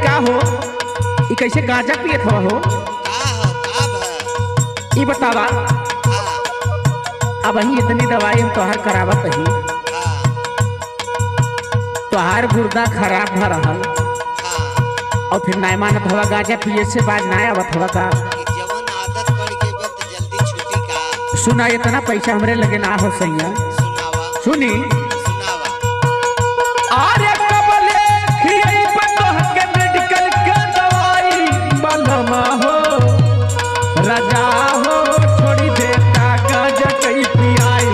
का हो ई कैसे गांजा पियत हो ई बतावा। अब ही इतनी दवाई हम तोहार करावत ही तोहार गुर्दा खराब भ रहल और फिर नाय मानत हवा गांजा पिए से बाद ना आवत हवा का। जवन आदत पड़ गई बा त जल्दी छूटी का। सुना इतना पैसा हमरे लगे ना हो सैया। सुनावा सुनी सुनावा। अरे कबले खियाई पतोह के मेडिकल के दवाई बलमा हो राजा हो छोड़ी देता गांजा कई पियाई।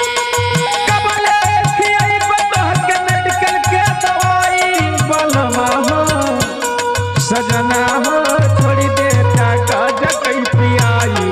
कबले खियाई पतोह के मेडिकल के दवाई बलमा हो सजना हो छोड़ी देता गांजा कई पियाई।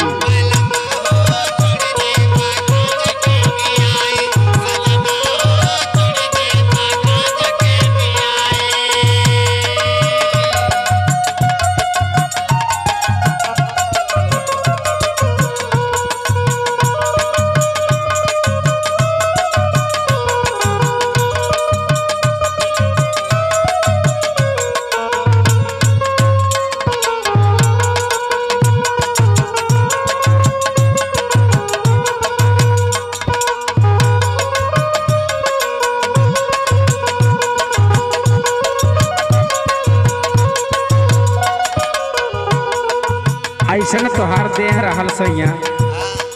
ऐसा तोहार देह रहल सैया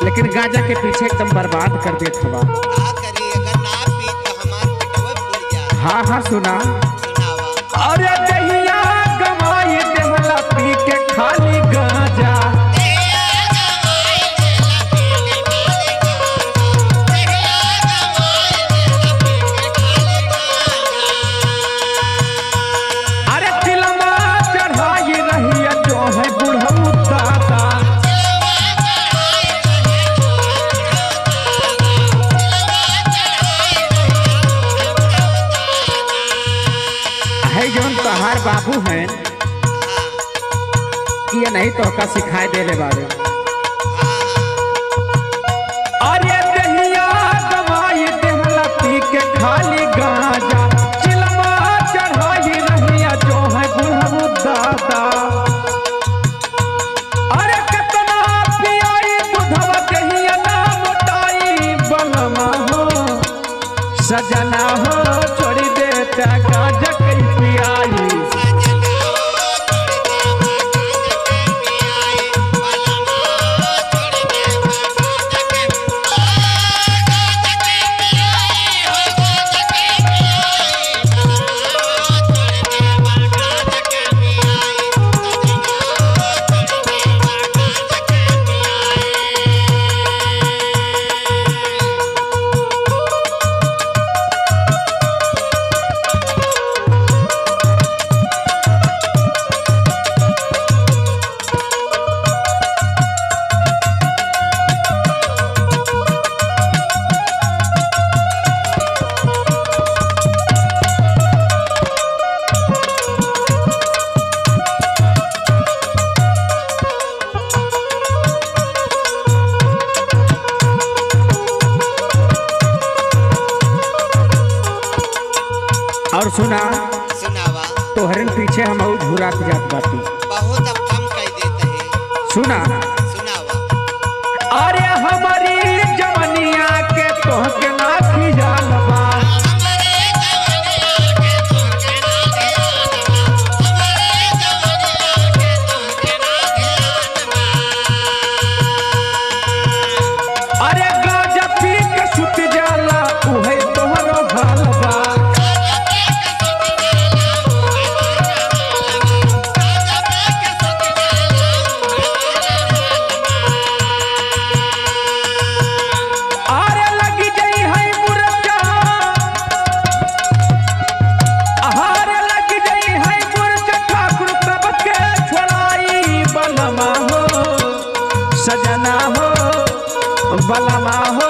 लेकिन गांजा के पीछे एकदम बर्बाद कर देत हवा। का करी अगर ना पी तो हमार पेटवा फूल जाए। हाँ हाँ सुना। सुनावा। अरे दहिया गवाई देहला पी के खाली गांजा। अरे तिलमा चढ़ाई रही जो है बुढ़ऊ दादा। है जौन तोहार बाबू हैं ये नहीं तो का सिखाए दे ले बारे। अरे दहिया गवाई देहला पी के खाली गांजा चिलमा चढ़ाई रही जो है बुढ़ऊ दादा। अरे कितना पियाई बुढ़वा दहिया ना मोटाई बलमा हो सजना हो छोड़ी देता गांजा कई पियाई। और सुना सुनावा। तोहरन पीछे हम झुरात जात बाटी। बहुत अब कम कह देते हैं। सुना। सुनावा। अरे हमारी जवनिया के तोहके ना खिजाल बा। अरे गांजा पी के सुत जाला उहे तोहरो भाल बा। सजना हो बलमा हो